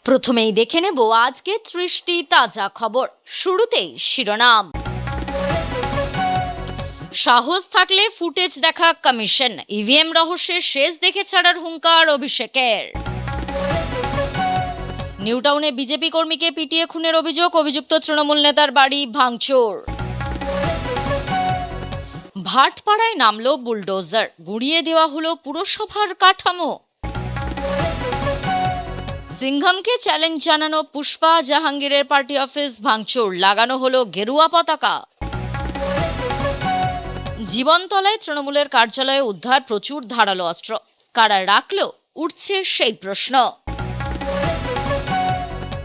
প্রথমেই দেখে নেব আজকে 30টি তাজা খবর। শুরুতেই শিরোনাম। সাহস থাকলে ফুটেজ দেখা কমিশন, ইভিএম রহস্যের শেষ দেখে ছাড়ার হুঙ্কার অভিষেকের। নিউটাউনে বিজেপি কর্মীকে পিটিয়ে খুনের অভিযুক্ত তৃণমূল নেতার বাড়ি ভাঙচুর। ভাটপাড়ায় নামল বুলডোজার, গুড়িয়ে দেওয়া হলো পুরসভার কাঠামো। সিংঘমকে চ্যালেঞ্জ জানানো পুষ্পা জাহাঙ্গীরের পার্টি অফিস ভাঙচুর, লাগানো হলো গেরুয়া পতাকা। জীবনতলায় তৃণমূলের কার্যালয়ে উদ্ধার প্রচুর ধারালো অস্ত্র, কারা রাখলো উঠছে সেই প্রশ্ন।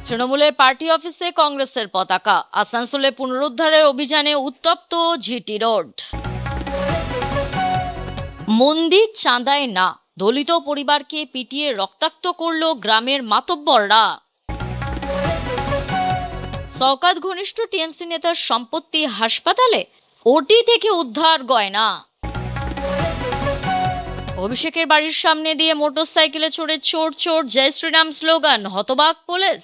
তৃণমূলের পার্টি অফিসে কংগ্রেসের পতাকা, আসানসোলে পুনরুদ্ধারের অভিযানে উত্তপ্ত জিটি রোড। মন্দির চাঁদায় না, দলিত পরিবারকে পিটিয়ে রক্তাক্ত করল গ্রামের মাতব্বররা। শওকত ঘনিষ্ঠ টিএমসি নেতার সম্পত্তি হাসপাতালে, ওটি থেকে উদ্ধার গয়না। অভিষেকের বাড়ির সামনে দিয়ে মোটরসাইকেলে চড়ে চোর চোর জয় শ্রীরাম স্লোগান, হতবাক পুলিশ।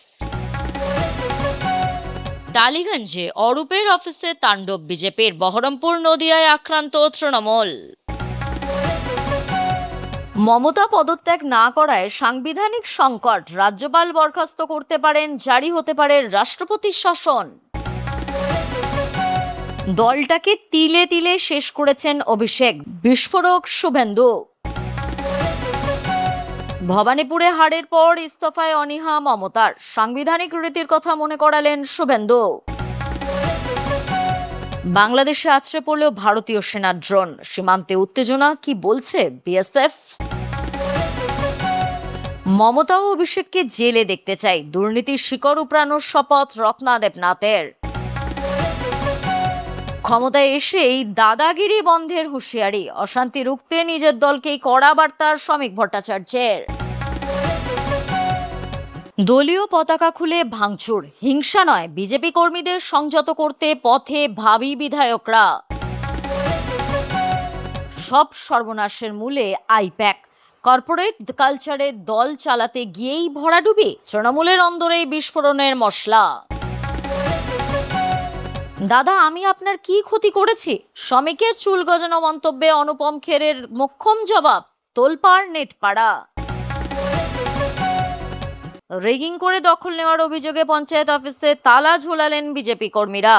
টালিগঞ্জে অরূপের অফিসে তাণ্ডব বিজেপির, বহরমপুর নদিয়ায় আক্রান্ত তৃণমূল। মমতা পদত্যাগ না করায় সাংবিধানিক সংকট, রাজ্যপাল বরখাস্ত করতে পারেন, জারি হতে পারে রাষ্ট্রপতির শাসন। দলটাকে তিলে তিলে শেষ করেছেন অভিষেক, বিস্ফোরক শুভেন্দু। ভবানীপুরে হারের পর ইস্তফায় অনীহা মমতার, সাংবিধানিক রীতির কথা মনে করালেন শুভেন্দু। বাংলাদেশে আছড়ে পড়ল ভারতীয় সেনার ড্রোন, সীমান্তে উত্তেজনা, কি বলছে বিএসএফ? মমতা ও অভিষেককে জেলে দেখতে চাই, দুর্নীতির শিকড় উপড়ানোর শপথ রত্না দেবনাথের। ক্ষমতায় এসেই দাদাগিরি বন্ধের হুঁশিয়ারি, অশান্তি রুখতে নিজের দলকেই কড়া বার্তা শ্রমিক ভট্টাচার্যের। দলীয় পতাকা খুলে ভাঙচুর, হিংসা নয়, বিজেপি কর্মীদের সংযত করতে পথে ভাবী বিধায়করা। সব সর্বনাশের মূলে আইপ্যাক, কর্পোরেট কালচারে দল চালাতে গিয়েই ভরাডুবি, তৃণমূলের অন্দরেই বিস্ফোরণের মশলা। দাদা আমি আপনার কি ক্ষতি করেছি? শ্রমিকের চুল গজানো মন্তব্যে অনুপম খেরের মোক্ষম জবাব, তোলপাড় নেটপাড়া। রেগিং করে দখল নেওয়ার অভিযোগে পঞ্চায়েত অফিসে তালা ঝোলালেন বিজেপি কর্মীরা।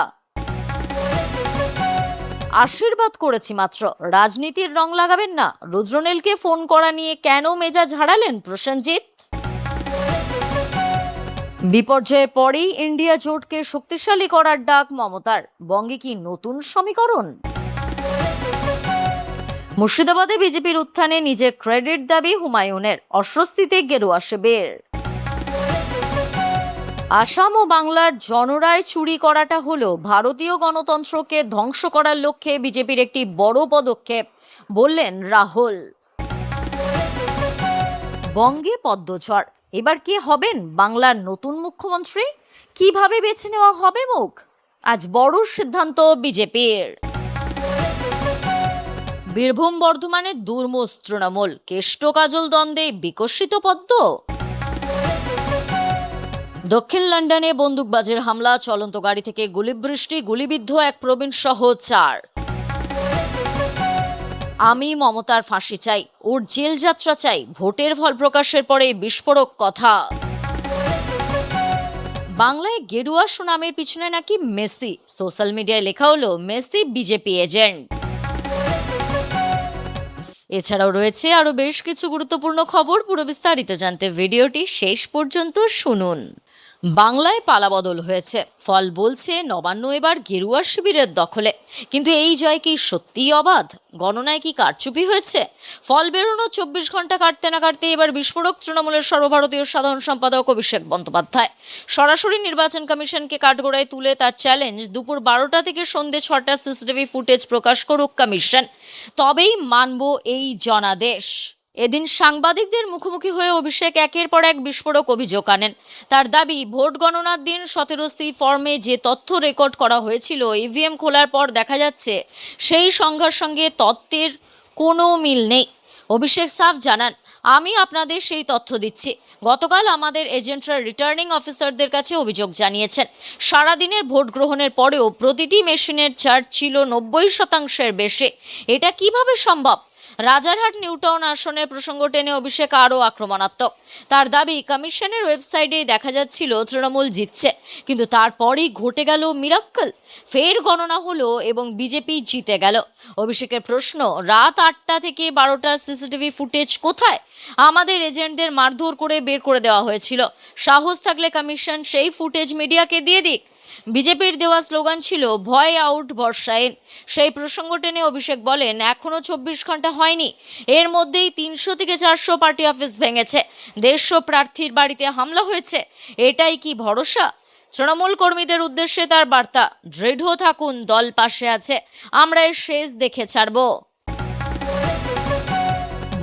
আশীর্বাদ করেছি মাত্র, রাজনীতির রং লাগাবেন না, রুদ্রনীলকে ফোন করা নিয়ে কেন মেজাজ হারালেন প্রসেনজিৎ? বিপর্যয়ের পরেই ইন্ডিয়া জোটকে শক্তিশালী করার ডাক মমতার, বঙ্গে কি নতুন সমীকরণ? মুর্শিদাবাদে বিজেপির উত্থানে নিজের ক্রেডিট দাবি হুমায়ুনের, অস্বস্তিতে গেরুয়া শিবির। আসাম ও বাংলার জনরায় চুরি করাটা হলো ভারতীয় গণতন্ত্রকে ধ্বংস করার লক্ষ্যে বিজেপির একটি বড় পদক্ষেপ, বললেন রাহুল। বঙ্গে পদ্মঝড়, এবার কে হবেন বাংলার নতুন মুখ্যমন্ত্রী? কিভাবে বেছে নেওয়া হবে মুখ? আজ বড় সিদ্ধান্ত বিজেপির। বীরভূম বর্ধমানে দুর্মুষ তৃণমূল, কেষ্ট কাজল দ্বন্দ্বে বিকশিত পদ্ম। দক্ষিণ লন্ডনে বন্দুকবাজের হামলা, চলন্ত গাড়ি থেকে গুলিবৃষ্টি, গুলিবিদ্ধ এক প্রবীণ সহ 4। আমি মমতার ফাঁসি চাই, ওর জেল যাত্রা চাই, ভোটের ফল প্রকাশের পরে বিস্ফোরক কথা। বাংলায় গেরুয়া সুনামের পিছনে নাকি মেসি, সোশ্যাল মিডিয়ায় লেখা হলো মেসি বিজেপি এজেন্ট। এছাড়াও রয়েছে আরো বেশ কিছু গুরুত্বপূর্ণ খবর, পুরো বিস্তারিত জানতে ভিডিওটি শেষ পর্যন্ত শুনুন। বাংলায় পালাবদল হয়েছে, ফল বলছে নবান্ন এবার গেরুয়া শিবিরের দখলে, কিন্তু এই জয় কি সত্যিই অবাধ? গণনায় কি কারচুপি হয়েছে? ফল বেরোনো 24 ঘন্টা কাটতে না কাটতে এবার বিস্ফোরক তৃণমূলের সর্বভারতীয় সাধারণ সম্পাদক অভিষেক বন্দ্যোপাধ্যায়। সরাসরি নির্বাচন কমিশনকে কাঠগড়ায় তুলে তার চ্যালেঞ্জ, দুপুর 12টা থেকে সন্ধ্যে 6টা সিসিটিভি ফুটেজ প্রকাশ করুক কমিশন, তবেই মানব এই জনাদেশ। এদিন সাংবাদিকদের মুখোমুখি হয়ে অভিষেক একের পর এক বিস্ফোরক অভিযোগ আনেন। তার দাবি, ভোট গণনার দিন 17C ফর্মে যে তথ্য রেকর্ড করা হয়েছিল, ইভিএম খোলার পর দেখা যাচ্ছে সেই সংখ্যার সঙ্গে তথ্যের কোনো মিল নেই। অভিষেক সাফ জানান, আমি আপনাদের সেই তথ্য দিচ্ছি, গতকাল আমাদের এজেন্টরা রিটার্নিং অফিসারদের কাছে অভিযোগ জানিয়েছেন, সারাদিনের ভোট গ্রহণের পরেও প্রতিটি মেশিনের চার্জ ছিল 90% বেশি। এটা কিভাবে সম্ভব? রাজারহাট নিউটাউন আসনের প্রসঙ্গ টেনে অভিষেক আরও আক্রমণাত্মক। তার দাবি, কমিশনের ওয়েবসাইটে দেখা যাচ্ছিল তৃণমূল জিতছে, কিন্তু তারপরই ঘটে গেল মিরাক্কেল। ফের গণনা হলো এবং বিজেপি জিতে গেল। অভিষেকের প্রশ্ন, রাত 8টা থেকে 12টার সিসিটিভি ফুটেজ কোথায়? আমাদের এজেন্টদের মারধর করে বের করে দেওয়া হয়েছিল। সাহস থাকলে কমিশন সেই ফুটেজ মিডিয়াকে দিয়ে দিক। বিজেপির দেওয়া স্লোগান ছিল ভয় আউট ভরসা ইন। সেই প্রসঙ্গ টেনে অভিষেক বলেন, এখনো 24 ঘন্টা হয়নি, এর মধ্যেই 300 থেকে 400 পার্টি অফিস ভেঙেছে, 150 প্রার্থীর বাড়িতে হামলা হয়েছে। এটাই কি ভরসা? তৃণমূল কর্মীদের উদ্দেশ্যে তার বার্তা, দৃঢ় থাকুন, দল পাশে আছে, আমরা এর শেষ দেখে ছাড়ব।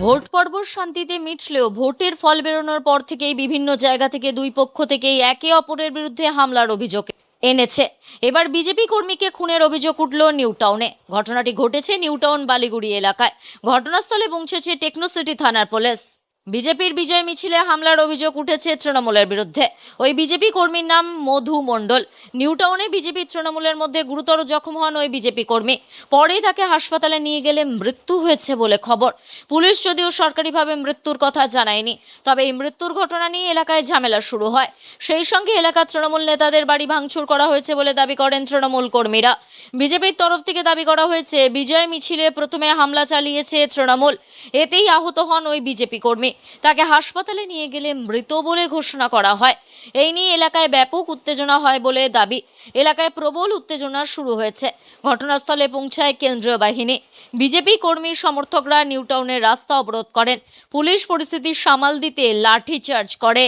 ভোট পর্ব শান্তিতে মিটলেও ভোটের ফল বেরোনোর পর থেকেই বিভিন্ন জায়গা থেকে দুই পক্ষ থেকেই একে অপরের বিরুদ্ধে হামলার অভিযোগ এনেছে। এবার বিজেপি কর্মীকে খুনের অভিযোগ উঠল নিউটাউনে। ঘটনাটি ঘটেছে নিউটাউন বালিগুড়ি এলাকায়। ঘটনাস্থলে পৌঁছেছে টেকনোসিটি থানার পুলিশ। বিজেপির বিজয় মিছিলে হামলার অভিযোগ উঠেছে তৃণমূলের বিরুদ্ধে। ওই বিজেপি কর্মীর নাম মধু মণ্ডল। নিউটাউনে বিজেপি তৃণমূলের মধ্যে গুরুতর জখম হন ওই বিজেপি কর্মী। পরেই তাকে হাসপাতালে নিয়ে গেলে মৃত্যু হয়েছে বলে খবর। পুলিশ যদিও সরকারিভাবে মৃত্যুর কথা জানায়নি, তবে এই মৃত্যুর ঘটনা নিয়ে এলাকায় ঝামেলা শুরু হয়। সেই সঙ্গে এলাকার তৃণমূল নেতাদের বাড়ি ভাঙচুর করা হয়েছে বলে দাবি করেন তৃণমূল কর্মীরা। বিজেপির তরফ থেকে দাবি করা হয়েছে, বিজয় মিছিলে প্রথমে হামলা চালিয়েছে তৃণমূল, এতেই আহত হন ওই বিজেপি কর্মী। তাকে হাসপাতালে নিয়ে গেলে মৃত বলে ঘোষণা করা হয়। এই নিয়ে এলাকায় ব্যাপক উত্তেজনা হয় বলে দাবি। এলাকায় প্রবল উত্তেজনা শুরু হয়েছে। ঘটনাস্থলে পৌঁছায় কেন্দ্রীয় বাহিনী। বিজেপি কর্মী সমর্থকরা নিউটাউনের রাস্তা অবরোধ করেন। পুলিশ পরিস্থিতি সামাল দিতে লাঠিচার্জ করে।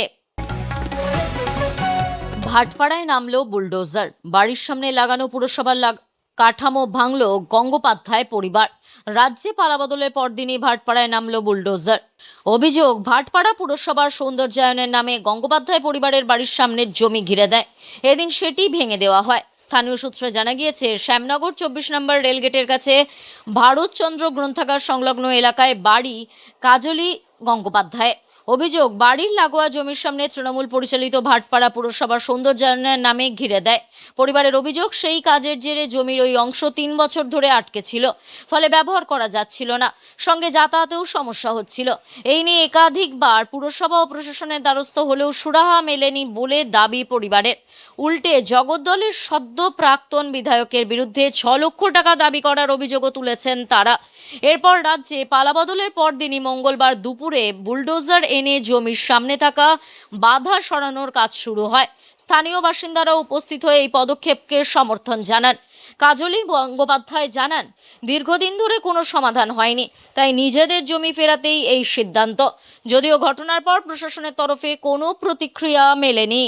ভাটপাড়ায় নামলো বুলডোজার। বাড়ির সামনে লাগানো পুরসভার কাঠামো ভাঙল গঙ্গোপাধ্যায় পরিবার। রাজ্যে পালাবদলের পরদিনই ভাটপাড়ায় নামলো বুলডোজার। অভিযোগ, ভাটপাড়া পুরসভার সৌন্দর্যায়নের নামে গঙ্গোপাধ্যায় পরিবারের বাড়ির সামনের জমি ঘিরে দেয়। এদিন সেটি ভেঙে দেওয়া হয়। স্থানীয় সূত্রে জানা গিয়েছে, শ্যামনগর 24 নম্বর রেলগেটের কাছে ভারতচন্দ্র গ্রন্থাগার সংলগ্ন এলাকায় বাড়ি কাজলি গঙ্গোপাধ্যায়। অভিযোগ, বাড়ির লাগোয়া জমির সামনে তৃণমূল পরিচালিত ভাটপাড়া পুরসভার সৌন্দর্যায়নের নামে ঘিরে দেয়। পরিবারের অভিযোগ, সেই কাজের জেরে জমির ওই অংশ 3 বছর ধরে আটকে ছিল, ফলে ব্যবহার করা যাচ্ছিল না, সঙ্গে যাতায়াতেও সমস্যা হচ্ছিল। এই নিয়ে একাধিকবার পুরসভা ও প্রশাসনের দ্বারস্থ হলেও সুরাহা মেলেনি বলে দাবি পরিবারের। উল্টে জগদ্দলের সদ্য প্রাক্তন বিধায়কের বিরুদ্ধে 6 লক্ষ টাকা দাবি করার অভিযোগও তুলেছেন তারা। এরপর রাজ্যে পালাবদলের পরদিনই মঙ্গলবার দুপুরে বুলডোজার এনে জমির সামনে থাকা বাধা সরানোর কাজ শুরু হয়। স্থানীয় বাসিন্দারা উপস্থিত হয়ে এই পদক্ষেপকে সমর্থন জানান। কাজলি গঙ্গোপাধ্যায় জানান, দীর্ঘদিন ধরে কোনো সমাধান হয়নি, তাই নিজেদের জমি ফেরাতেই এই সিদ্ধান্ত। যদিও ঘটনার পর প্রশাসনের তরফে কোনো প্রতিক্রিয়া মেলেনি।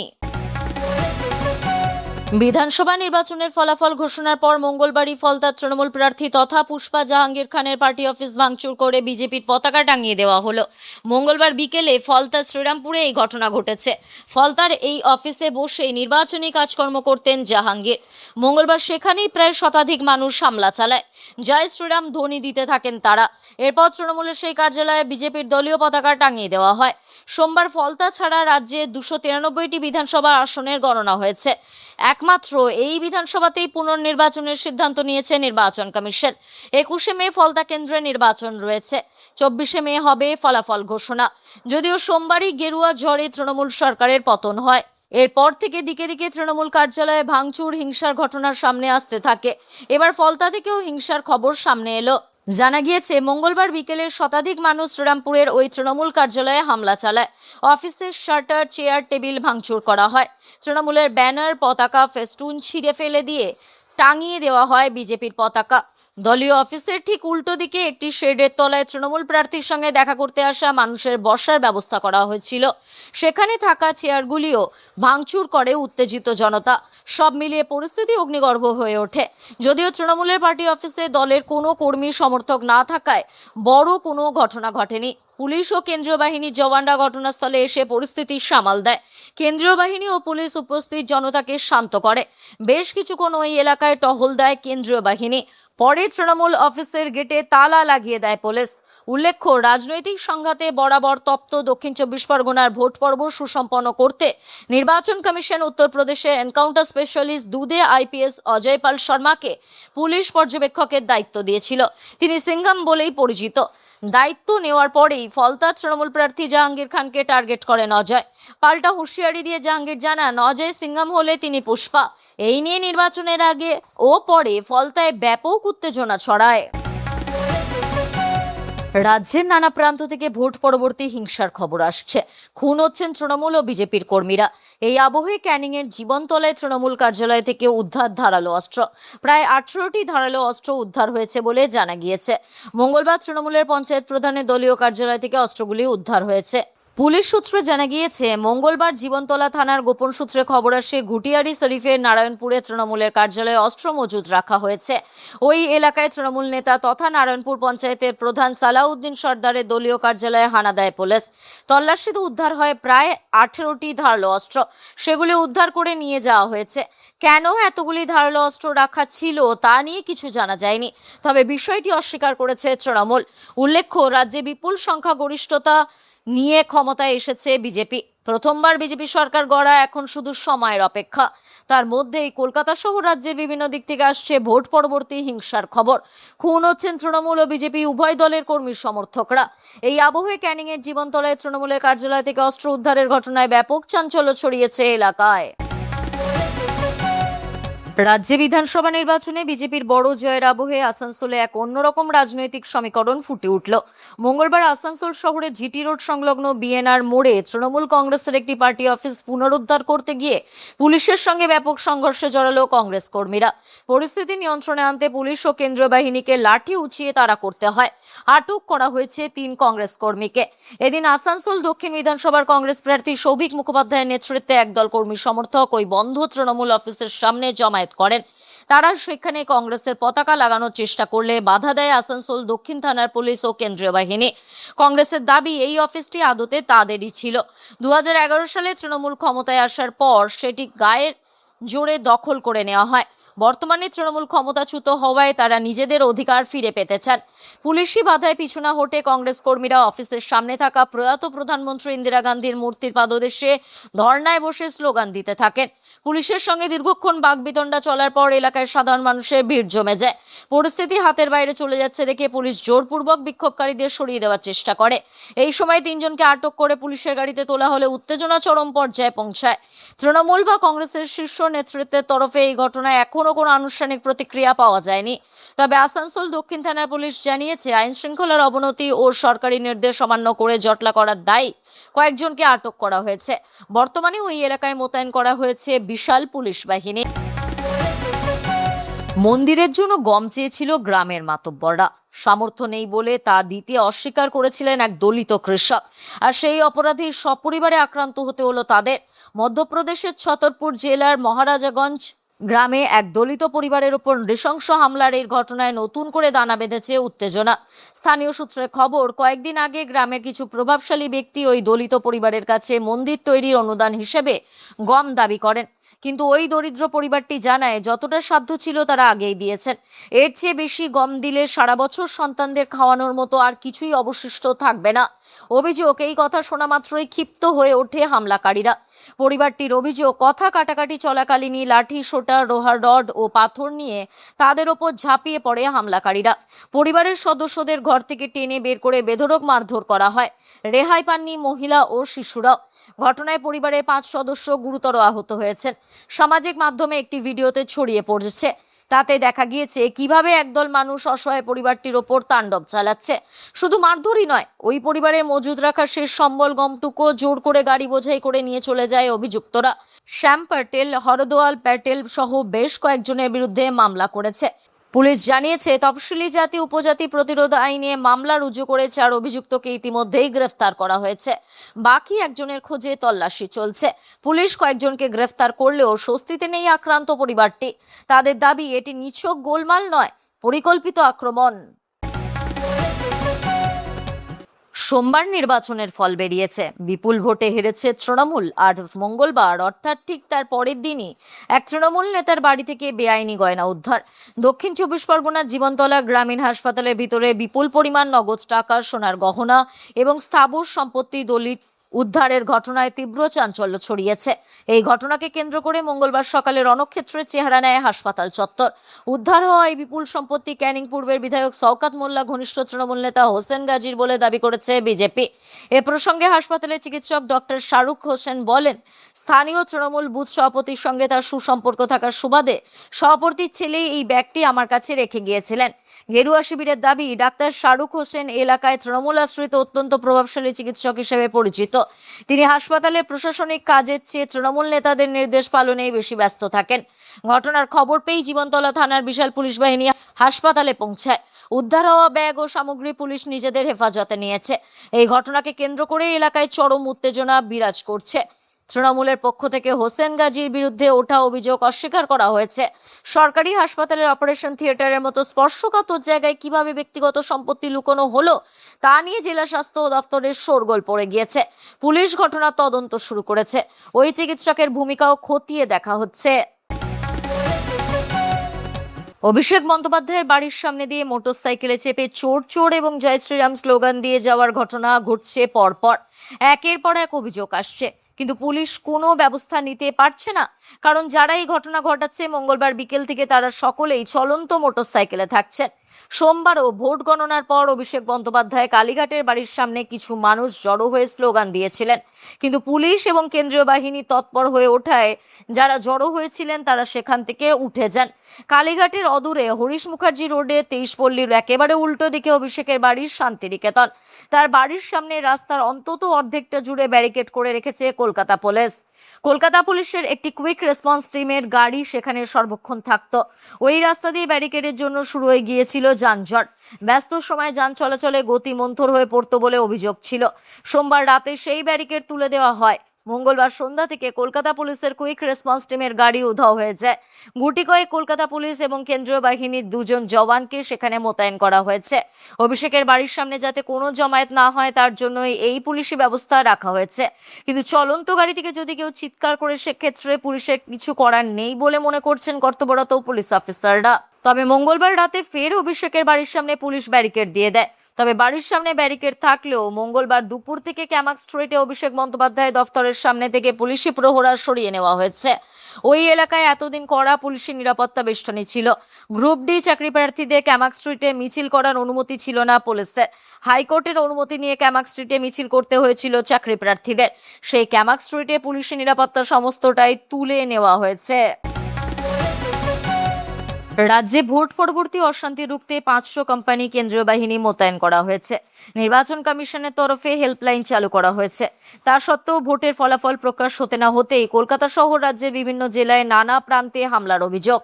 বিধানসভা নির্বাচনের ফলাফল ঘোষণার পর মঙ্গলবারই ফলতার তৃণমূল প্রার্থী তথা পুষ্পা জাহাঙ্গীর খানের পার্টি অফিস ভাঙচুর করে বিজেপির পতাকা টাঙিয়ে দেওয়া হলো। মঙ্গলবার বিকেলে ফলতার শ্রীরামপুরে এই ঘটনা ঘটেছে। ফলতার এই অফিসে বসে নির্বাচনী কাজকর্ম করতেন জাহাঙ্গীর। মঙ্গলবার সেখানেই প্রায় শতাধিক মানুষ হামলা চালায়। জয় শ্রীরাম ধ্বনি দিতে থাকেন তারা। এরপর তৃণমূলের সেই কার্যালয়ে বিজেপির দলীয় পতাকা টাঙিয়ে দেওয়া হয়। সোমবার ফলতা ছাড়া রাজ্যে 293টি বিধানসভা আসনের গণনা হয়েছে। একমাত্র এই বিধানসভাতেই পুনর্নির্বাচনের সিদ্ধান্ত নিয়েছে নির্বাচন কমিশন। 21শে মে ফলতা কেন্দ্রে নির্বাচন রয়েছে। 24শে মে হবে ফলাফল ঘোষণা। যদিও সোমবারই গেরুয়া ঝড়ে তৃণমূল সরকারের পতন হয়। এরপর থেকে দিকে দিকে তৃণমূল কার্যালয়ে ভাঙচুর, হিংসার ঘটনার সামনে আসতে থাকে। এবার ফলতা থেকেও হিংসার খবর সামনে এলো। জানা গিয়েছে, মঙ্গলবার বিকেলে শতাধিক মানুষ শ্রীরামপুরের ওই তৃণমূল কার্যালয়ে হামলা চালায়। অফিসের শাটার, চেয়ার, টেবিল ভাঙচুর করা হয়। তৃণমূলের ব্যানার, পতাকা, ফেস্টুন ছিঁড়ে ফেলে দিয়ে টাঙিয়ে দেওয়া হয় বিজেপির পতাকা। দলীয় অফিসের ঠিক উল্টো দিকে একটি শেডের তলায় তৃণমূল প্রার্থীর সঙ্গে দেখা করতে আসা মানুষের বসার ব্যবস্থা করা হয়েছিল। সেখানে থাকা চেয়ারগুলিও ভাঙচুর করে উত্তেজিত জনতা। সব মিলিয়ে পরিস্থিতি অগ্নিগর্ভ হয়ে ওঠে। যদিও তৃণমূলের পার্টি অফিসে দলের কোনো কর্মী সমর্থক না থাকায় বড় কোনো ঘটনা ঘটেনি। পুলিশ ও কেন্দ্রীয় বাহিনীর জওয়ানরা ঘটনাস্থলে এসে পরিস্থিতি সামাল দেয়। কেন্দ্রীয় বাহিনী ও পুলিশ উপস্থিত জনতাকে শান্ত করে। বেশ কিছুক্ষণ ওই এলাকায় টহল দেয় কেন্দ্রীয় বাহিনী। পরে তৃণমূল অফিসের গেটে তালা লাগিয়ে দেয় পুলিশ। উল্লেখ্য, রাজনৈতিক সংঘাতে বরাবর তপ্ত দক্ষিণ 24 পরগনার ভোট পর্ব সুসম্পন্ন করতে নির্বাচন কমিশন উত্তরপ্রদেশের এনকাউন্টার স্পেশালিস্ট দুদে আইপিএস অজয় পাল শর্মাকে পুলিশ পর্যবেক্ষকের দায়িত্ব দিয়েছিল। তিনি সিঙ্ঘম বলেই পরিচিত। দায়িত্ব নেওয়ার পরেই ফলতা তৃণমূল প্রার্থী জাহাঙ্গীর খানকে টার্গেট করেন অজয়। পাল্টা হুঁশিয়ারি দিয়ে জাহাঙ্গীর জানান, অজয় সিঙ্ঘম হলে তিনি পুষ্পা। এই নিয়ে নির্বাচনের আগে ও পরে ফলতায় ব্যাপক উত্তেজনা ছড়ায়। রাজ্যের নানা প্রান্ত থেকে ভোট পরবর্তী হিংসার খবর আসছে। খুন হচ্ছেন তৃণমূল ও বিজেপির কর্মীরা। এই আবহে ক্যানিংয়ের জীবনতলায় তৃণমূল কার্যালয় থেকে উদ্ধার ধারালো অস্ত্র। প্রায় 18টি ধারালো অস্ত্র উদ্ধার হয়েছে বলে জানা গিয়েছে। মঙ্গলবার তৃণমূলের পঞ্চায়েত প্রধানের দলীয় কার্যালয় থেকে অস্ত্রগুলি উদ্ধার হয়েছে। পুলিশ সূত্রে জানা গিয়েছে, মঙ্গলবার জীবনতলা থানার গোপন সূত্রে খবর আসে, ঘুটিয়ারি শরীফের নারায়ণপুরে তৃণমূলের কার্যালয়ে অস্ত্র মজুত রাখা হয়েছে। ওই এলাকায় তৃণমূল নেতা তথা নারায়ণপুর পঞ্চায়েতের প্রধান সালাউদ্দিন সর্দারের দলীয় কার্যালয়ে হানা দেয় পুলিশ। তল্লাশিতে উদ্ধার হয় প্রায় 18টি ধারালো অস্ত্র। সেগুলি উদ্ধার করে নিয়ে যাওয়া হয়েছে। কেন এতগুলি ধারালো অস্ত্র রাখা ছিল তা নিয়ে কিছু জানা যায়নি। তবে বিষয়টি অস্বীকার করেছে তৃণমূল। উল্লেখ্য, রাজ্যে বিপুল সংখ্যাগরিষ্ঠতা নিয়ে ক্ষমতায় এসেছে বিজেপি। প্রথমবার বিজেপি সরকার গড়া এখন শুধু সময়ের অপেক্ষা। তার মধ্যেই কলকাতা সহ রাজ্যের বিভিন্ন দিক থেকে আসছে ভোট পরবর্তী হিংসার খবর। খুন হচ্ছেন তৃণমূল ও বিজেপি উভয় দলের কর্মী সমর্থকরা। এই আবহে ক্যানিংয়ের জীবনতলায় তৃণমূলের কার্যালয় থেকে অস্ত্র উদ্ধারের ঘটনায় ব্যাপক চাঞ্চল্য ছড়িয়েছে এলাকায়। রাজ্যে বিধানসভা নির্বাচনে বিজেপির বড় জয়ের আবহে আসানসোলে এক অন্যরকম রাজনৈতিক সমীকরণ ফুটে উঠল। মঙ্গলবার আসানসোল শহরের জিটি রোড সংলগ্ন বিএনআর মোড়ে তৃণমূল কংগ্রেসের একটি পার্টি অফিস পুনরুদ্ধার করতে গিয়ে পুলিশের সঙ্গে ব্যাপক সংঘর্ষে জড়ালো কংগ্রেস কর্মীরা। পরিস্থিতি নিয়ন্ত্রণে আনতে পুলিশ ও কেন্দ্রীয় বাহিনীকে লাঠি উঁচিয়ে তাড়া করতে হয়। আটক করা হয়েছে 3 কংগ্রেস কর্মীকে। এদিন আসানসোল দক্ষিণ বিধানসভার কংগ্রেস প্রার্থী সৌভিক মুখোপাধ্যায়ের নেতৃত্বে একদল কর্মী সমর্থক ওই বন্ধ তৃণমূল অফিসের সামনে জমায়েত করেন। তারা সেখানে কংগ্রেসের পতাকা লাগানোর চেষ্টা করলে বাধা দেয় আসানসোল দক্ষিণ থানার পুলিশ ও কেন্দ্রীয় বাহিনী। কংগ্রেসের দাবি, এই অফিসটি আদতে তাদেরই ছিল। 2011 সালে তৃণমূল ক্ষমতায় আসার পর সেটি গায়ের জোরে দখল করে নেওয়া হয়। বর্তমানে তৃণমূল ক্ষমতাচ্যুত হওয়ায় তারা নিজেদের অধিকার ফিরে পেতে চান। পুলিশি বাধায় পিছু না হটে কংগ্রেস কর্মীরা অফিসের সামনে থাকা প্রয়াত প্রধানমন্ত্রী ইন্দিরা গান্ধীর মূর্তির পাদদেশে ধর্নায় বসে স্লোগান দিতে থাকেন। পুলিশের সঙ্গে দীর্ঘক্ষণ বাকবিতণ্ডা চলার পর এলাকায় সাধারণ মানুষের ভিড় জমে যায়। পরিস্থিতি হাতের বাইরে চলে যাচ্ছে দেখে পুলিশ জোরপূর্বক বিক্ষোভকারীদের সরিয়ে দেওয়ার চেষ্টা করে। এই সময় 3 জনকে আটক করে পুলিশের গাড়িতে তোলা হলে উত্তেজনা চরম পর্যায়ে পৌঁছায়। তৃণমূল বা কংগ্রেসের শীর্ষ নেতৃত্বের তরফে এই ঘটনায় এখনো কোনো আনুষ্ঠানিক প্রতিক্রিয়া পাওয়া যায়নি। তবে আসানসোল দক্ষিণ থানার পুলিশ জানিয়েছে, আইন শৃঙ্খলার অবনতি ও সরকারি নির্দেশ অমান্য করে জটলা করার দায়ে কয়েকজনকে আটক করা হয়েছে। বর্তমানে ওই এলাকায় মোতায়েন করা হয়েছে বিশাল পুলিশ বাহিনী। মন্দিরের জন্য গম চেয়েছিল গ্রামের মাতব্বররা। সামর্থ্য নেই বলে তা দিতে অস্বীকার করেছিলেন এক দলিত কৃষক। আর সেই অপরাধী সপরিবারে আক্রান্ত হতে হলো তাদের। মধ্যপ্রদেশের ছতরপুর জেলার মহারাজাগঞ্জ গ্রামে এক দলিত পরিবারের উপর নৃশংস হামলার এই ঘটনায় নতুন করে দানা বেঁধেছে উত্তেজনা। স্থানীয় সূত্রে খবর, কয়েকদিন আগে গ্রামের কিছু প্রভাবশালী ব্যক্তি ওই দলিত পরিবারের কাছে মন্দির তৈরির অনুদান হিসেবে গম দাবি করেন। কিন্তু ওই দরিদ্র পরিবারটি জানায়, যতটা সাধ্য ছিল তারা আগেই দিয়েছেন। এর চেয়ে বেশি গম দিলে সারা বছর সন্তানদের খাওয়ানোর মতো আর কিছুই অবশিষ্ট থাকবে না। অভিযোগ, এই কথা শোনা মাত্রই ক্ষিপ্ত হয়ে ওঠে হামলাকারীরা। পরিবারটির অভিযোগ, কথা কাটাকাটি চলাকালীনই লাঠি, সোটা, লোহার রড ও পাথর নিয়ে তাদের ওপর ঝাঁপিয়ে পড়ে হামলাকারীরা। পরিবারের সদস্যদের ঘর থেকে টেনে বের করে বেধড়ক মারধর করা হয়। রেহাই পাননি মহিলা ও শিশুরাও। ঘটনায় পরিবারের 5 সদস্য গুরুতর আহত হয়েছেন। সামাজিক মাধ্যমে একটি ভিডিওতে ছড়িয়ে পড়েছে। তাতে দেখা গিয়েছে কিভাবে একদল মানুষ অসহায় পরিবারটির ওপর তাণ্ডব চালাচ্ছে। শুধু মারধরই নয়, ওই পরিবারের মজুদ রাখা শেষ সম্বল গমটুকু জোর করে গাড়ি বোঝাই করে নিয়ে চলে যায় অভিযুক্তরা। শ্যাম প্যাটেল, হরদোয়াল প্যাটেল সহ বেশ কয়েকজনের বিরুদ্ধে মামলা করেছে। পুলিশ জানিয়েছে, তফসিলি জাতি উপজাতি প্রতিরোধ আইনে মামলা রুজু করে 4 অভিযুক্তকে ইতিমধ্যেই গ্রেফতার করা হয়েছে। বাকি একজনের খোঁজে তল্লাশি চলছে। পুলিশ কয়েকজনকে গ্রেফতার করলেও স্বস্তিতে নেই আক্রান্ত পরিবারটি। তাদের দাবি, এটি নিছক গোলমাল নয়, পরিকল্পিত আক্রমণ। সোমবার নির্বাচনের ফল বেরিয়েছে। বিপুল ভোটে হেরেছে তৃণমূল। আর মঙ্গলবার অর্থাৎ ঠিক তার পরের দিনই এক তৃণমূল নেতার বাড়ি থেকে বেআইনি গয়না উদ্ধার। দক্ষিণ 24 পরগনার জীবনতলা গ্রামীণ হাসপাতালের ভিতরে বিপুল পরিমাণ নগদ টাকা, সোনার গহনা এবং স্থাবর সম্পত্তি দলিত উদ্ধারের ঘটনায় তীব্র চাঞ্চল্য ছড়িয়েছে। এই ঘটনাকে কেন্দ্র করে মঙ্গলবার সকালে রণক্ষেত্রের চেহারা নেয় হাসপাতাল চত্বর। উদ্ধার হওয়া এই বিপুল সম্পত্তি ক্যানিং পূর্বের বিধায়ক শওকত মোল্লা ঘনিষ্ঠ তৃণমূল নেতা হোসেন গাজীর বলে দাবি করেছে বিজেপি। এ প্রসঙ্গে হাসপাতালের চিকিৎসক ডক্টর শাহরুখ হোসেন বলেন, স্থানীয় তৃণমূল বুথ সভাপতির সঙ্গে তার সুসম্পর্ক থাকার সুবাদে সভাপতির ছেলে এই ব্যাগটি আমার কাছে রেখে গিয়েছিলেন। গেরুয়া শিবিরের দাবি, ডাক্তার শাহরুখ হোসেন এলাকায় তৃণমূল আশ্রিত অত্যন্ত প্রভাবশালী চিকিৎসক হিসেবে পরিচিত। তিনি হাসপাতালের প্রশাসনিক কাজের চেয়ে তৃণমূল নেতাদের নির্দেশ পালনেই বেশি ব্যস্ত থাকেন। ঘটনার খবর পেয়ে জীবনতলা থানার বিশাল পুলিশ বাহিনী হাসপাতালে পৌঁছায়। উদ্ধার হওয়া ব্যাগ ও সামগ্রী পুলিশ নিজেদের হেফাজতে নিয়েছে। এই ঘটনাকে কেন্দ্র করে এলাকায় চরম উত্তেজনা বিরাজ করছে। তৃণমূলের পক্ষ থেকে হোসেন গাজীর বিরুদ্ধে ওঠা অভিযোগ অস্বীকার করা হয়েছে। সরকারি হাসপাতালের অপারেশন থিয়েটারের মতো স্পর্শকাতর জায়গায় কিভাবে ব্যক্তিগত সম্পত্তি লুকোনো হলো তা নিয়ে জেলা স্বাস্থ্য দপ্তরের শোরগোল পড়ে গিয়েছে। পুলিশ ঘটনার তদন্ত শুরু করেছে। ওই চিকিৎসকের ভূমিকাও খতিয়ে দেখা হচ্ছে। অভিষেক বন্দ্যোপাধ্যায়ের বাড়ির সামনে দিয়ে মোটরসাইকেলে চেপে চোর চোর এবং জয় শ্রীরাম স্লোগান দিয়ে যাওয়ার ঘটনা ঘটছে পরপর। একের পর এক অভিযোগ আসছে, কিন্তু পুলিশ কোনো ব্যবস্থা নিতে পারছে না। কারণ যারা এই ঘটনা ঘটাচ্ছে মঙ্গলবার বিকেল থেকে তারা সকলেই চলন্ত মোটরসাইকেলে থাকছেন। সোমবারও ভোট গণনার পর অভিষেক বন্দ্যোপাধ্যায় কালীঘাটের বাড়ির সামনে কিছু মানুষ জড়ো হয়ে স্লোগান দিয়েছিলেন, কিন্তু পুলিশ এবং কেন্দ্রীয় বাহিনী তৎপর হয়ে ওঠায় যারা জড়ো হয়েছিলেন তারা সেখান থেকে উঠে যান। কালীঘাটের অদূরে হরিশ মুখার্জি রোডে 23 পল্লীর একেবারে উল্টো দিকে অভিষেকের বাড়ির শান্তিনিকেতন। তার বাড়ির সামনে রাস্তার অন্তত অর্ধেকটা জুড়ে ব্যারিকেড করে রেখেছে কলকাতা পুলিশ। কলকাতা পুলিশের একটি কুইক রেসপন্স টিমের গাড়ি সেখানে সর্বক্ষণ থাকতো। ওই রাস্তা দিয়ে ব্যারিকেডের জন্য শুরু হয়ে গিয়েছিল যানজট। ব্যস্ত সময় যান চলাচলে গতি মন্থর হয়ে পড়তো বলে অভিযোগ ছিল। সোমবার রাতে সেই ব্যারিকেড তুলে দেওয়া হয়। মঙ্গলবার সন্ধ্যা থেকে কলকাতা পুলিশের কুইক রেসপন্স টিমের গাড়ি উধাও হয়ে যায়। গুটি কয়েক কলকাতা পুলিশ এবং কেন্দ্রীয় বাহিনীর 2 জন জওয়ানকে সেখানে মোতায়েন করা হয়েছে। অভিষেকের বাড়ির সামনে যাতে কোনো জমায়েত না হয় তার জন্যই এই পুলিশি ব্যবস্থা রাখা হয়েছে। কিন্তু চলন্ত গাড়ি থেকে যদি কেউ চিৎকার করে সেক্ষেত্রে পুলিশের কিছু করার নেই বলে মনে করছেন কর্তব্যরত পুলিশ অফিসাররা। তবে মঙ্গলবার রাতে ফের অভিষেকের বাড়ির সামনে পুলিশ ব্যারিকেড দিয়ে দেয়। তবে বাড়ির সামনে ব্যারিকেড থাকলেও মঙ্গলবার দুপুর থেকে ক্যামাক স্ট্রিটে অভিষেক বন্দ্যোপাধ্যায় দফতরের সামনে থেকে পুলিশি প্রহরা সরিয়ে নেওয়া হয়েছে। ওই এলাকায় এতদিন কড়া পুলিশি নিরাপত্তা বেষ্টনী ছিল। গ্রুপ ডি চাকরি প্রার্থীদের ক্যামাক স্ট্রিটে মিছিল করার অনুমতি ছিল না পুলিশের। হাইকোর্টের অনুমতি নিয়ে ক্যামাক স্ট্রিটে মিছিল করতে হয়েছিল চাকরি প্রার্থীদের। সেই ক্যামাক স্ট্রিটে পুলিশি নিরাপত্তা সমস্তটাই তুলে নেওয়া হয়েছে। রাজ্যে ভোট পরবর্তী অশান্তি রুখতে 500 কোম্পানি কেন্দ্রীয় বাহিনী মোতায়েন করা হয়েছে। নির্বাচন কমিশনের তরফে হেল্পলাইন চালু করা হয়েছে। তা সত্ত্বেও ভোটের ফলাফল প্রকাশ হতে না হতেই কলকাতা সহ রাজ্যের বিভিন্ন জেলায় নানা প্রান্তে হামলার অভিযোগ।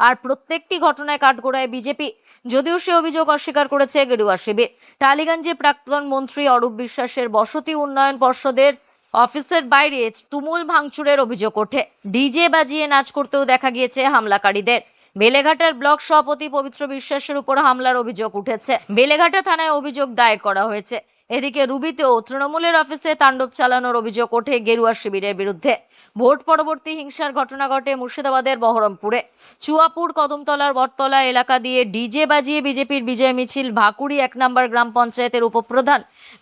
আর প্রত্যেকটি ঘটনায় কাঠগড়ায় বিজেপি, যদিও সে অভিযোগ অস্বীকার করেছে গেরুয়া শিবির। টালিগঞ্জে প্রাক্তন মন্ত্রী অরূপ বিশ্বাসের বসতি উন্নয়ন পর্ষদের অফিসের বাইরে তুমুল ভাঙচুরের অভিযোগ ওঠে। ডিজে বাজিয়ে নাচ করতেও দেখা গিয়েছে হামলাকারীদের। বেলেঘাটার ব্লক সভাপতি পবিত্র বিশ্বাসের উপর হামলার অভিযোগ উঠেছে। বেলেঘাটা থানায় অভিযোগ দায়ের করা হয়েছে। এদিকে রুবিতেও তৃণমূলের অফিসে তাণ্ডব চালানোর অভিযোগ ওঠে গেরুয়া শিবিরের বিরুদ্ধে। ভোট পরবর্তী হিংসার ঘটনা ঘটে মুর্শিদাবাদের বহরমপুরে। চুয়াপুর কদমতলার বটতলা এলাকা দিয়ে ডিজে বাজিয়ে বিজেপির বিজয় মিছিল ভাকুড়ি 1 নম্বর গ্রাম পঞ্চায়েতের উপপ্রধান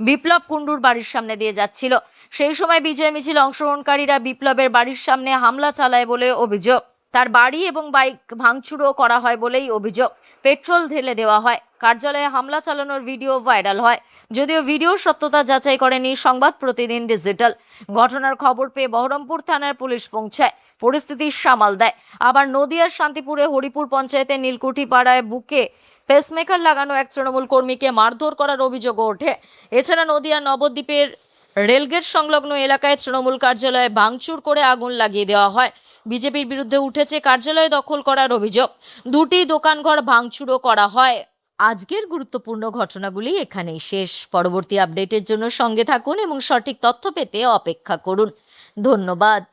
বিপ্লব কুণ্ডুর বাড়ির সামনে দিয়ে যাচ্ছিল। সেই সময় বিজয় মিছিল অংশগ্রহণকারীরা বিপ্লবের বাড়ির সামনে হামলা চালায় বলে অভিযোগ। তার বাড়ি এবং বাইক ভাঙচুরও করা হয় বলেই অভিযোগ। পেট্রোল ঢেলে দেওয়া হয়। কার্যালয়ে হামলা চালানোর ভিডিও ভাইরাল হয়। যদিও ভিডিওর সত্যতা যাচাই করেনি সংবাদ প্রতিদিন ডিজিটাল। ঘটনার খবর পেয়ে বহরমপুর থানার পুলিশ পৌঁছায়, পরিস্থিতি সামাল দেয়। আবার নদিয়ার শান্তিপুরে হরিপুর পঞ্চায়েতের নীলকুঠি পাড়ায় বুকে পেসমেকার লাগানো এক তৃণমূল কর্মীকে মারধর করার অভিযোগও ওঠে। এছাড়া নদিয়ার নবদ্বীপের রেলগেট সংলগ্ন এলাকায় তৃণমূল কার্যালয়ে ভাঙচুর করে আগুন লাগিয়ে দেওয়া হয়। বিজেপির বিরুদ্ধে উঠেছে কার্যালয় দখল করার অভিযোগ। 2টি দোকানঘর ভাঙচুরও করা হয়। আজকের গুরুত্বপূর্ণ ঘটনাগুলি এখানেই শেষ। পরবর্তী আপডেটের জন্য সঙ্গে থাকুন এবং সঠিক তথ্য পেতে অপেক্ষা করুন। ধন্যবাদ।